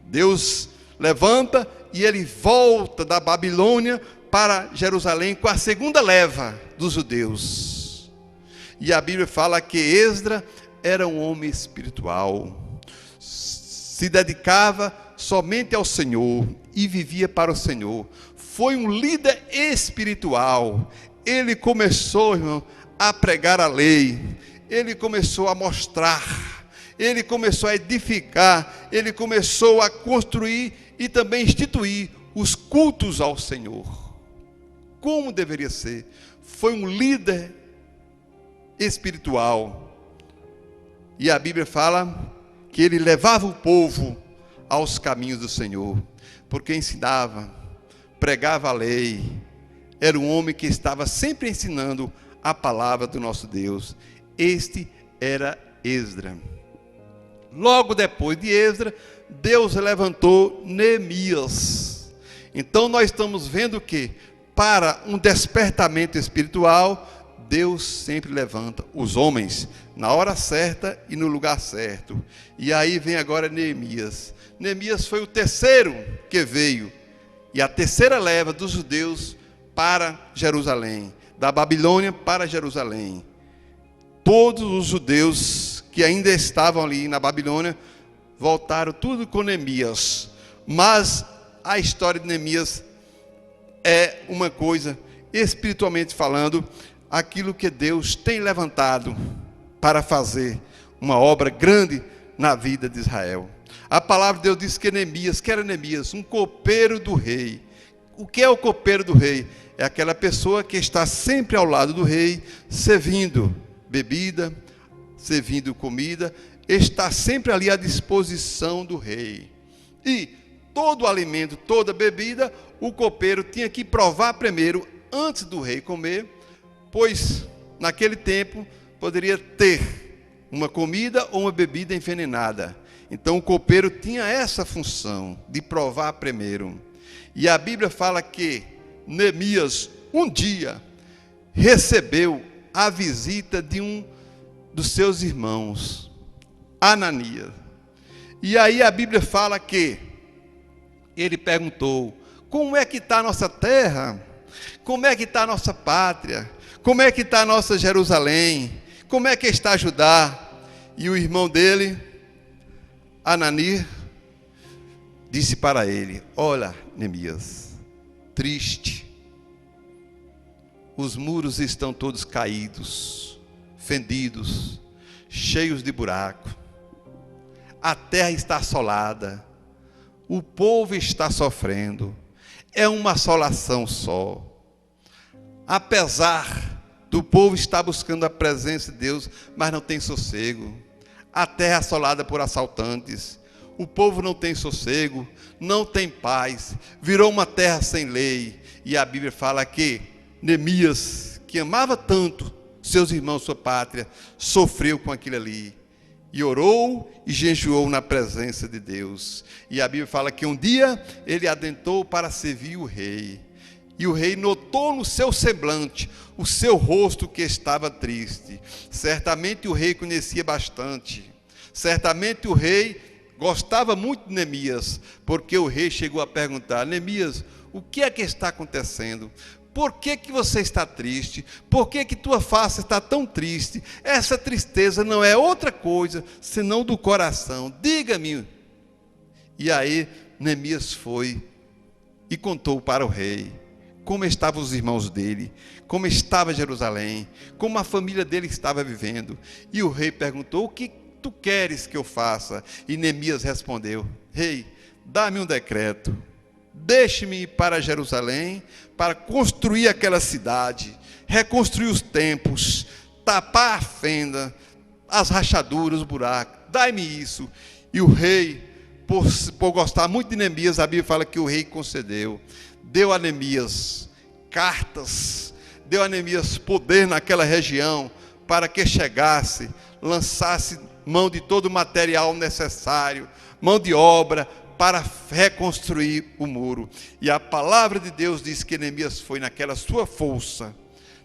Deus levanta e ele volta da Babilônia para Jerusalém com a segunda leva dos judeus. E a Bíblia fala que Esdra era um homem espiritual, se dedicava somente ao Senhor e vivia para o Senhor. Foi um líder espiritual. Ele começou, irmão, a pregar a lei. Ele começou a mostrar. Ele começou a edificar. Ele começou a construir e também instituir os cultos ao Senhor. Como deveria ser? Foi um líder espiritual. E a Bíblia fala que ele levava o povo aos caminhos do Senhor, porque ensinava, pregava a lei. Era um homem que estava sempre ensinando a palavra do nosso Deus. Este era Esdra. Logo depois de Esdra, Deus levantou Neemias. Então nós estamos vendo que, para um despertamento espiritual, Deus sempre levanta os homens na hora certa e no lugar certo. E aí vem agora Neemias. Neemias foi o terceiro que veio, e a terceira leva dos judeus para Jerusalém, da Babilônia para Jerusalém. Todos os judeus que ainda estavam ali na Babilônia voltaram tudo com Neemias. Mas a história de Neemias é uma coisa, espiritualmente falando, aquilo que Deus tem levantado para fazer uma obra grande na vida de Israel. A palavra de Deus diz que Neemias, que era Neemias, um copeiro do rei. O que é o copeiro do rei? É aquela pessoa que está sempre ao lado do rei, servindo bebida, servindo comida, está sempre ali à disposição do rei. E todo o alimento, toda bebida, o copeiro tinha que provar primeiro, antes do rei comer, pois naquele tempo poderia ter uma comida ou uma bebida envenenada. Então o copeiro tinha essa função de provar primeiro. E a Bíblia fala que Neemias um dia recebeu a visita de um dos seus irmãos, Ananias. E aí a Bíblia fala que ele perguntou: como é que está a nossa terra? Como é que está a nossa pátria? Como é que está a nossa Jerusalém? Como é que está Judá? E o irmão dele, Ananias, disse para ele: olha, Neemias, triste. Os muros estão todos caídos, fendidos, cheios de buraco. A terra está assolada. O povo está sofrendo. É uma assolação só. Apesar do povo estar buscando a presença de Deus, mas não tem sossego. A terra assolada por assaltantes. O povo não tem sossego, não tem paz. Virou uma terra sem lei. E a Bíblia fala que Neemias, que amava tanto seus irmãos, sua pátria, sofreu com aquilo ali. E orou e jejuou na presença de Deus. E a Bíblia fala que um dia ele adentrou para servir o rei. E o rei notou no seu semblante, o seu rosto que estava triste. Certamente o rei conhecia bastante. Certamente o rei gostava muito de Neemias, porque o rei chegou a perguntar: Neemias, o que é que está acontecendo? Por que que você está triste? Por que que tua face está tão triste? Essa tristeza não é outra coisa senão do coração. Diga-me. E aí Neemias foi e contou para o rei como estavam os irmãos dele, como estava Jerusalém, como a família dele estava vivendo. E o rei perguntou: o que tu queres que eu faça? E Neemias respondeu: rei, dá-me um decreto, deixe-me ir para Jerusalém, para construir aquela cidade, reconstruir os templos, tapar a fenda, as rachaduras, os buracos, dai-me isso. E o rei, por gostar muito de Neemias, a Bíblia fala que o rei concedeu, deu a Neemias cartas, deu a Neemias poder naquela região, para que chegasse, lançasse mão de todo o material necessário, mão de obra, para reconstruir o muro. E a palavra de Deus diz que Neemias foi naquela sua força,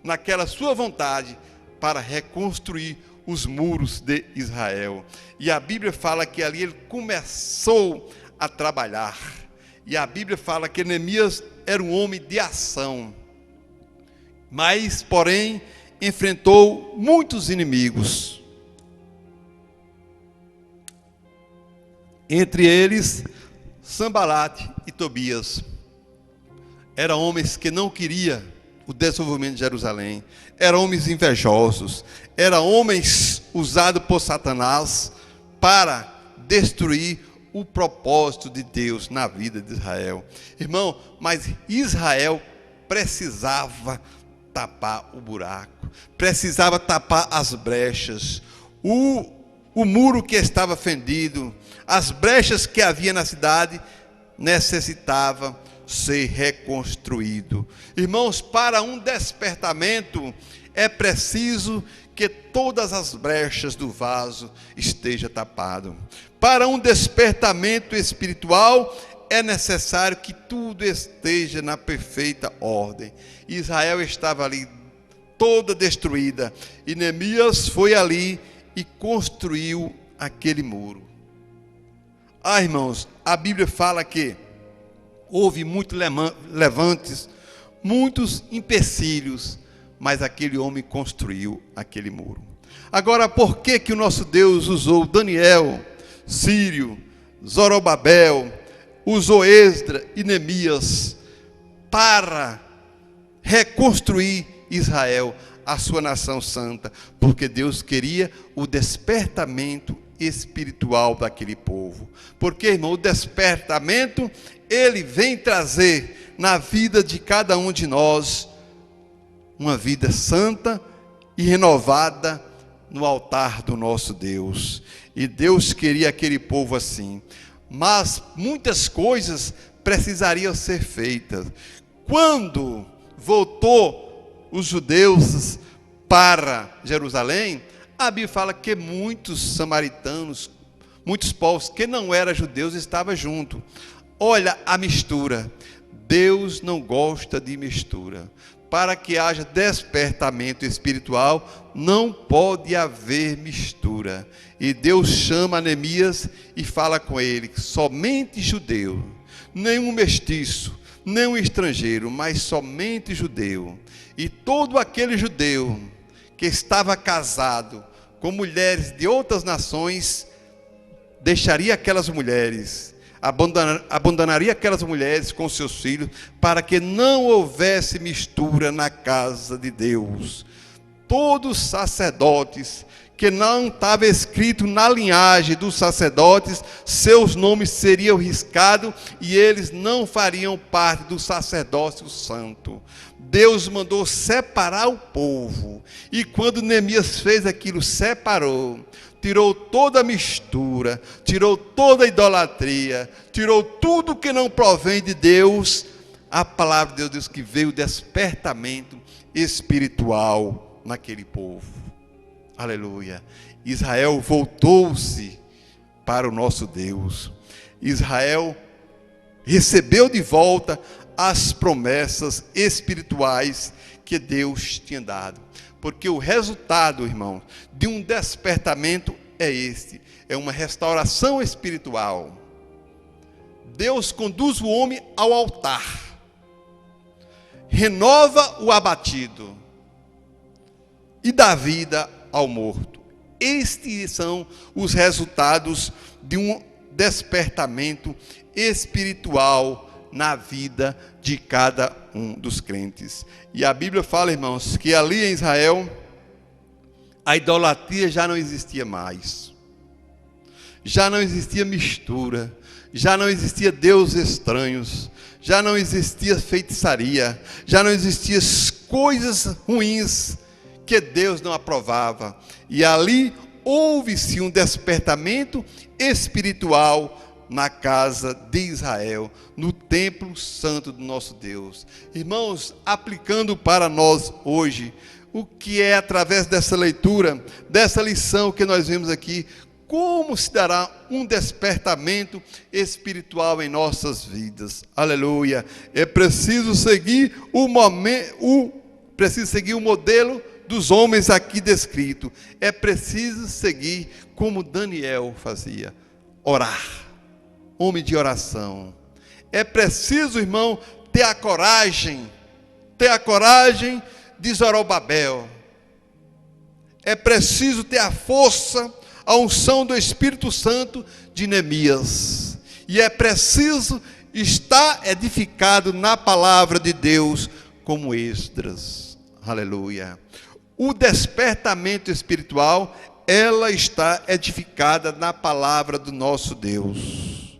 naquela sua vontade, para reconstruir os muros de Israel. E a Bíblia fala que ali ele começou a trabalhar. E a Bíblia fala que Neemias era um homem de ação, mas, porém, enfrentou muitos inimigos. Entre eles, Sanbalate e Tobias. Eram homens que não queriam o desenvolvimento de Jerusalém. Eram homens invejosos. Eram homens usados por Satanás para destruir o propósito de Deus na vida de Israel. Irmão, mas Israel precisava tapar o buraco, precisava tapar as brechas, o muro que estava fendido, as brechas que havia na cidade, necessitava ser reconstruído. Irmãos, para um despertamento, é preciso que todas as brechas do vaso estejam tapadas. Para um despertamento espiritual, é necessário que tudo esteja na perfeita ordem. Israel estava ali toda destruída, e Neemias foi ali e construiu aquele muro. Irmãos, a Bíblia fala que houve muitos levantes, muitos empecilhos, mas aquele homem construiu aquele muro. Agora, por que que o nosso Deus usou Daniel, Sírio, Zorobabel, usou Esdras e Neemias para reconstruir Israel, a sua nação santa? Porque Deus queria o despertamento espiritual daquele povo. Porque, irmão, o despertamento, ele vem trazer na vida de cada um de nós uma vida santa e renovada no altar do nosso Deus. E Deus queria aquele povo assim. Mas muitas coisas precisariam ser feitas. Quando voltou os judeus para Jerusalém, a Bíblia fala que muitos samaritanos, muitos povos que não eram judeus estavam juntos. Olha a mistura. Deus não gosta de mistura. Para que haja despertamento espiritual, não pode haver mistura. E Deus chama Neemias e fala com ele: somente judeu, nenhum mestiço, nenhum estrangeiro, mas somente judeu. E todo aquele judeu que estava casado com mulheres de outras nações, deixaria aquelas mulheres, abandonaria aquelas mulheres com seus filhos, para que não houvesse mistura na casa de Deus. Todos os sacerdotes que não estava escrito na linhagem dos sacerdotes, seus nomes seriam riscados e eles não fariam parte do sacerdócio santo. Deus mandou separar o povo, e quando Neemias fez aquilo, separou, tirou toda a mistura, tirou toda a idolatria, tirou tudo que não provém de Deus. A palavra de Deus diz que veio despertamento espiritual naquele povo. Aleluia. Israel voltou-se para o nosso Deus. Israel recebeu de volta as promessas espirituais que Deus tinha dado. Porque o resultado, irmão, de um despertamento é este: é uma restauração espiritual. Deus conduz o homem ao altar, renova o abatido e dá vida ao morto. Estes são os resultados de um despertamento espiritual na vida de cada um dos crentes. E a Bíblia fala, irmãos, que ali em Israel a idolatria já não existia mais. Já não existia mistura, já não existia deuses estranhos, já não existia feitiçaria, já não existiam coisas ruins que Deus não aprovava. E ali houve-se um despertamento espiritual na casa de Israel, no templo santo do nosso Deus. Irmãos, aplicando para nós hoje, o que é através dessa leitura, dessa lição que nós vemos aqui, como se dará um despertamento espiritual em nossas vidas. Aleluia. É preciso seguir o modelo dos homens aqui descrito. É preciso seguir como Daniel fazia, orar, homem de oração. É preciso, irmão, ter a coragem de Zorobabel. É preciso ter a força, a unção do Espírito Santo de Neemias. E é preciso estar edificado na palavra de Deus como Esdras. Aleluia. O despertamento espiritual, ela está edificada na palavra do nosso Deus.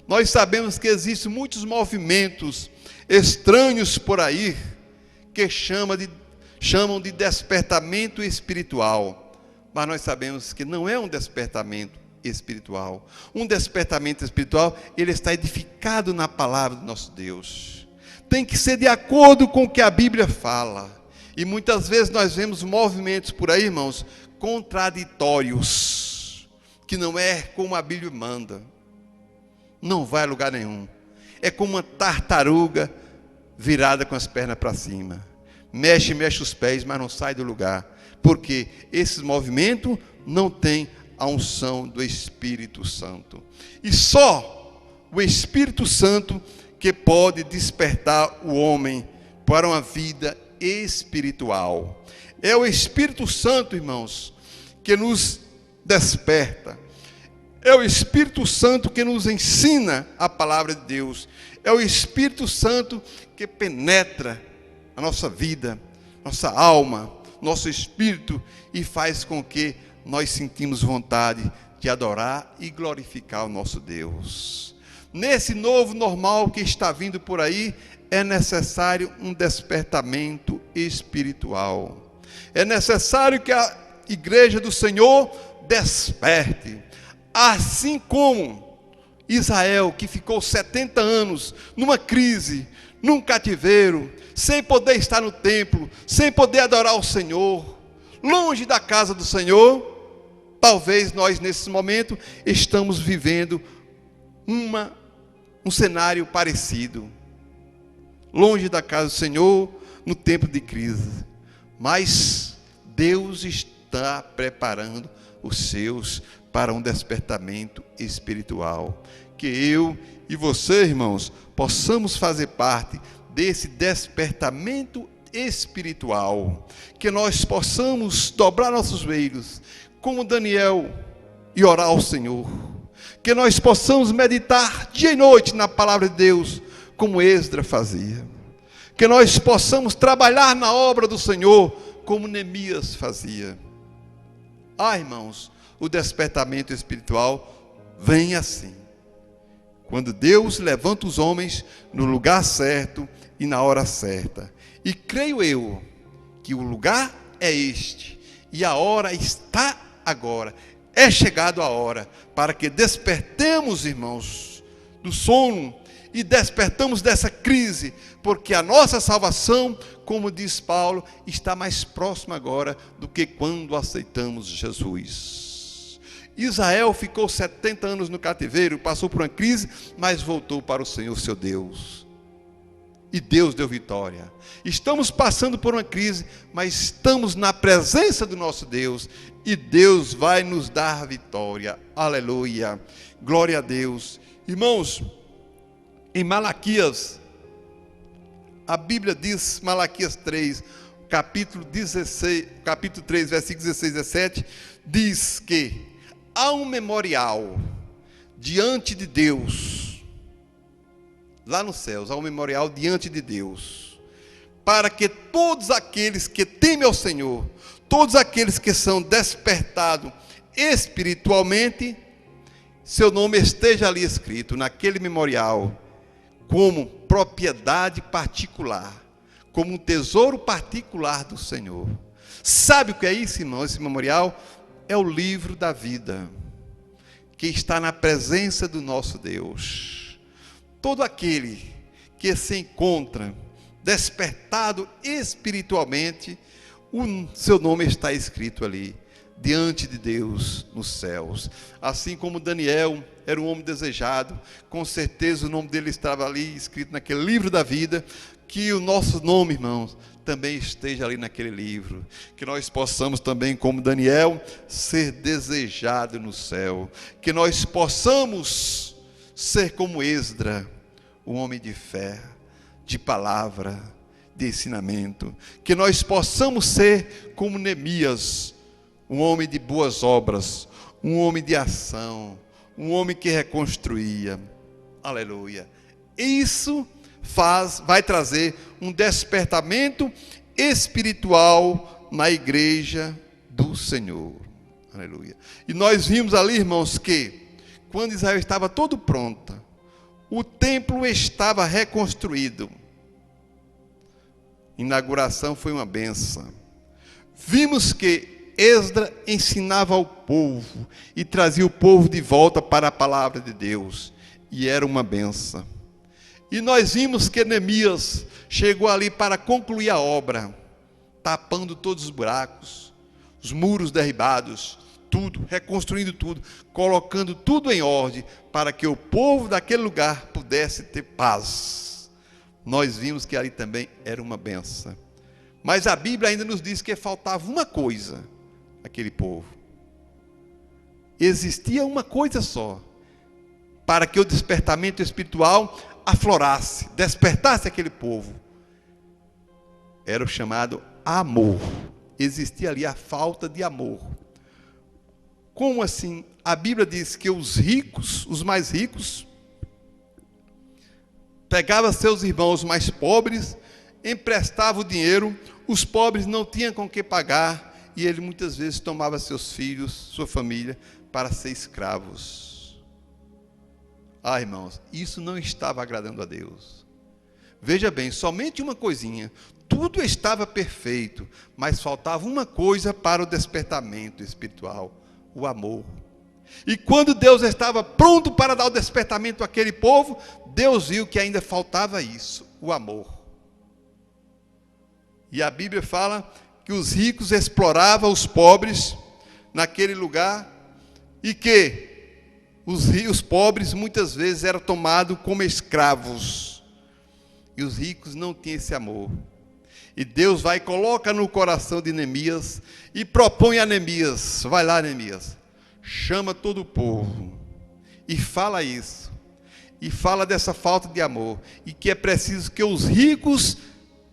Nós sabemos que existem muitos movimentos estranhos por aí, que chamam de despertamento espiritual. Mas nós sabemos que não é um despertamento espiritual. Um despertamento espiritual, ele está edificado na palavra do nosso Deus. Tem que ser de acordo com o que a Bíblia fala. E muitas vezes nós vemos movimentos por aí, irmãos, contraditórios, que não é como a Bíblia manda. Não vai a lugar nenhum. É como uma tartaruga virada com as pernas para cima. Mexe os pés, mas não sai do lugar. Porque esse movimento não tem a unção do Espírito Santo. E só o Espírito Santo que pode despertar o homem para uma vida espiritual. É o Espírito Santo, irmãos, que nos desperta. É o Espírito Santo que nos ensina a palavra de Deus. É o Espírito Santo que penetra a nossa vida, nossa alma, nosso espírito, e faz com que nós sentimos vontade de adorar e glorificar o nosso Deus. Nesse novo normal que está vindo por aí, é necessário um despertamento espiritual. É necessário que a igreja do Senhor desperte. Assim como Israel, que ficou 70 anos numa crise, num cativeiro, sem poder estar no templo, sem poder adorar o Senhor, longe da casa do Senhor, talvez nós nesse momento estamos vivendo um cenário parecido, longe da casa do Senhor, no tempo de crise. Mas Deus está preparando os seus para um despertamento espiritual. Que eu e você, irmãos, possamos fazer parte desse despertamento espiritual. Que nós possamos dobrar nossos joelhos, como Daniel, e orar ao Senhor. Que nós possamos meditar dia e noite na palavra de Deus, como Esdras fazia. Que nós possamos trabalhar na obra do Senhor, como Neemias fazia. Irmãos, o despertamento espiritual vem assim, quando Deus levanta os homens no lugar certo e na hora certa. E creio eu que o lugar é este, e a hora está agora. É chegado a hora para que despertemos, irmãos, do sono e despertamos dessa crise, porque a nossa salvação, como diz Paulo, está mais próxima agora do que quando aceitamos Jesus. Israel ficou 70 anos no cativeiro, passou por uma crise, mas voltou para o Senhor seu Deus. E Deus deu vitória. Estamos passando por uma crise, mas estamos na presença do nosso Deus, e Deus vai nos dar vitória. Aleluia. Glória a Deus. Irmãos, em Malaquias, a Bíblia diz, Malaquias 3, capítulo 3, versículos 16 e 17, diz que há um memorial diante de Deus, lá nos céus, há um memorial diante de Deus, para que todos aqueles que temem ao Senhor, todos aqueles que são despertados espiritualmente, seu nome esteja ali escrito, naquele memorial, como propriedade particular, como um tesouro particular do Senhor. Sabe o que é isso, irmão? Esse memorial é o livro da vida, que está na presença do nosso Deus. Todo aquele que se encontra despertado espiritualmente, o seu nome está escrito ali, diante de Deus nos céus. Assim como Daniel era um homem desejado, com certeza o nome dele estava ali escrito naquele livro da vida. Que o nosso nome, irmãos, também esteja ali naquele livro, que nós possamos também, como Daniel, ser desejado no céu, que nós possamos ser como Esdra, um homem de fé, de palavra, de ensinamento, que nós possamos ser como Neemias, um homem de boas obras, um homem de ação, um homem que reconstruía. Aleluia. Isso vai trazer um despertamento espiritual na igreja do Senhor. Aleluia. E nós vimos ali, irmãos, que quando Israel estava todo pronta, o templo estava reconstruído. Inauguração foi uma bênção. Vimos que Esdra ensinava ao povo e trazia o povo de volta para a palavra de Deus, e era uma bênção. E nós vimos que Neemias chegou ali para concluir a obra, tapando todos os buracos, os muros derribados, tudo, reconstruindo tudo, colocando tudo em ordem, para que o povo daquele lugar pudesse ter paz. Nós vimos que ali também era uma benção. Mas a Bíblia ainda nos diz que faltava uma coisa àquele povo. Existia uma coisa só, para que o despertamento espiritual aflorasse, despertasse aquele povo. Era o chamado amor. Existia ali a falta de amor. Como assim? A Bíblia diz que os ricos, os mais ricos, pegavam seus irmãos mais pobres, emprestavam o dinheiro, os pobres não tinham com que pagar, e ele muitas vezes tomava seus filhos, sua família, para ser escravos. Ah, irmãos, isso não estava agradando a Deus. Veja bem, somente uma coisinha. Tudo estava perfeito, mas faltava uma coisa para o despertamento espiritual: o amor. E quando Deus estava pronto para dar o despertamento àquele povo, Deus viu que ainda faltava isso: o amor. E a Bíblia fala que os ricos exploravam os pobres naquele lugar, e que os pobres muitas vezes eram tomados como escravos, e os ricos não tinham esse amor. E Deus vai e coloca no coração de Neemias, e propõe a Neemias: vai lá, Neemias, chama todo o povo, e fala isso, e fala dessa falta de amor, e que é preciso que os ricos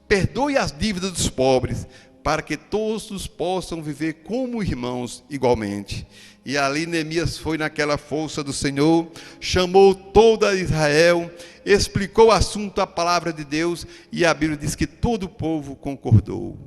perdoem as dívidas dos pobres, para que todos possam viver como irmãos igualmente. E ali Neemias foi naquela força do Senhor, chamou toda Israel, explicou o assunto, a palavra de Deus, e a Bíblia diz que todo o povo concordou.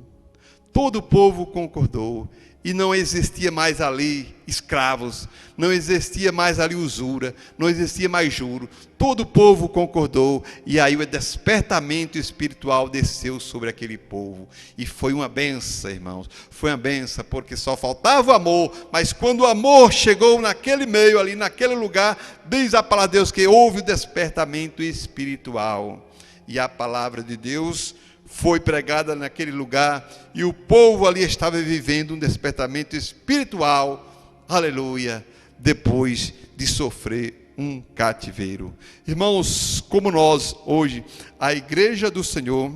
Todo o povo concordou. E não existia mais ali escravos, não existia mais ali usura, não existia mais juro. Todo o povo concordou, e aí o despertamento espiritual desceu sobre aquele povo. E foi uma benção, irmãos, foi uma benção, porque só faltava o amor, mas quando o amor chegou naquele meio ali, naquele lugar, diz a palavra de Deus que houve o despertamento espiritual. E a palavra de Deus foi pregada naquele lugar, e o povo ali estava vivendo um despertamento espiritual, aleluia, depois de sofrer um cativeiro. Irmãos, como nós hoje, a igreja do Senhor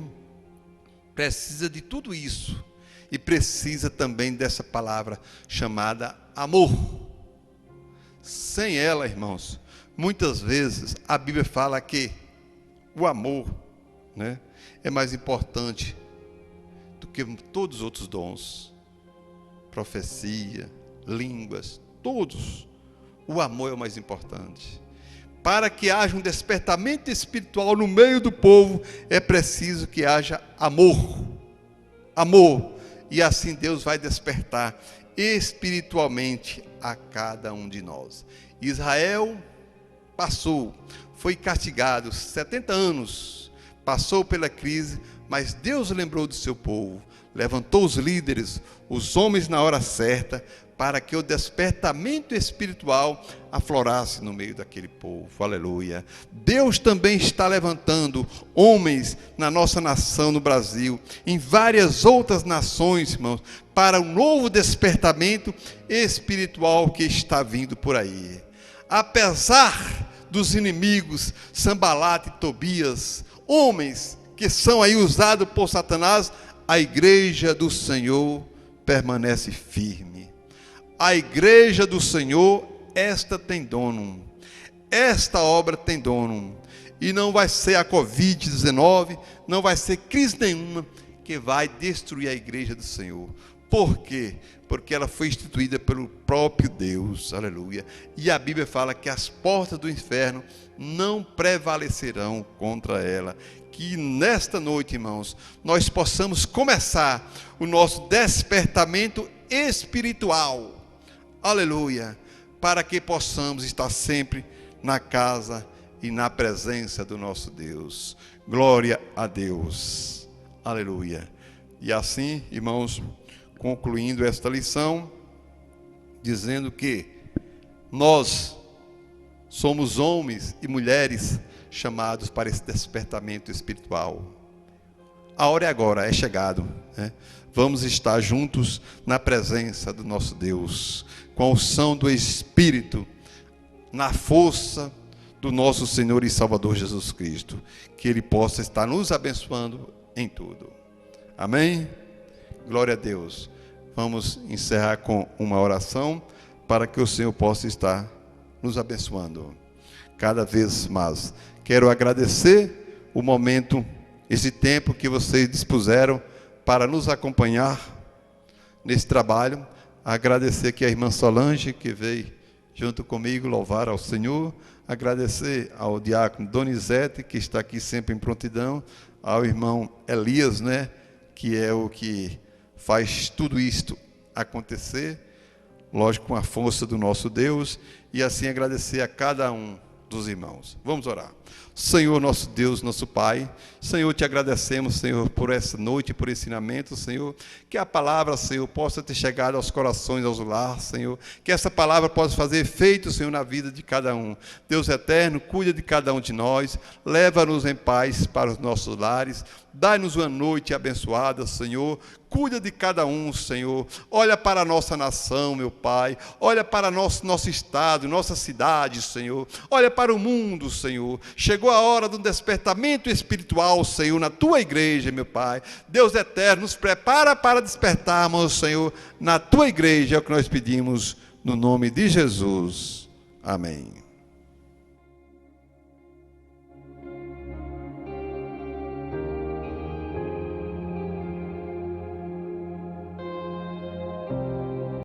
precisa de tudo isso, e precisa também dessa palavra chamada amor. Sem ela, irmãos, muitas vezes a Bíblia fala que o amor, né, é mais importante do que todos os outros dons, profecia, línguas, todos. o amor é o mais importante. Para que haja um despertamento espiritual no meio do povo, é preciso que haja amor. Amor. E assim Deus vai despertar espiritualmente a cada um de nós. Israel passou, foi castigado 70 anos, passou pela crise, mas Deus lembrou do seu povo, levantou os líderes, os homens na hora certa, para que o despertamento espiritual aflorasse no meio daquele povo. Aleluia. Deus também está levantando homens na nossa nação, no Brasil, em várias outras nações, irmãos, para um novo despertamento espiritual que está vindo por aí. Apesar dos inimigos, Sanbalat e Tobias, homens que são aí usados por Satanás, a igreja do Senhor permanece firme. A igreja do Senhor, esta tem dono. Esta obra tem dono. E não vai ser a Covid-19, não vai ser crise nenhuma que vai destruir a igreja do Senhor. Por quê? Porque ela foi instituída pelo próprio Deus. Aleluia. E a Bíblia fala que as portas do inferno não prevalecerão contra ela. Que nesta noite, irmãos, nós possamos começar o nosso despertamento espiritual. Aleluia, para que possamos estar sempre na casa e na presença do nosso Deus. Glória a Deus. Aleluia. E assim, irmãos, concluindo esta lição, dizendo que nós somos homens e mulheres chamados para esse despertamento espiritual. A hora é agora, é chegado, né? Vamos estar juntos na presença do nosso Deus, com a unção do Espírito, na força do nosso Senhor e Salvador Jesus Cristo, que Ele possa estar nos abençoando em tudo. Amém? Glória a Deus. Vamos encerrar com uma oração, para que o Senhor possa estar nos abençoando cada vez mais. Quero agradecer o momento, esse tempo que vocês dispuseram para nos acompanhar nesse trabalho. Agradecer aqui a irmã Solange, que veio junto comigo louvar ao Senhor. Agradecer ao diácono Donizete, que está aqui sempre em prontidão. Ao irmão Elias, né, que é o que faz tudo isto acontecer. Lógico, com a força do nosso Deus. E assim agradecer a cada um dos irmãos. Vamos orar. Senhor, nosso Deus, nosso Pai, Senhor, te agradecemos, Senhor, por essa noite, por ensinamento, Senhor, que a palavra, Senhor, possa ter chegado aos corações, aos lares, Senhor, que essa palavra possa fazer efeito, Senhor, na vida de cada um. Deus eterno, cuida de cada um de nós, leva-nos em paz para os nossos lares, dai-nos uma noite abençoada, Senhor, cuida de cada um, Senhor, olha para a nossa nação, meu Pai, olha para nosso estado, nossa cidade, Senhor, olha para o mundo, Senhor. Chegou a hora do despertamento espiritual, Senhor, na Tua igreja, meu Pai. Deus eterno, nos prepara para despertarmos, Senhor, na Tua igreja, é o que nós pedimos, no nome de Jesus. Amém.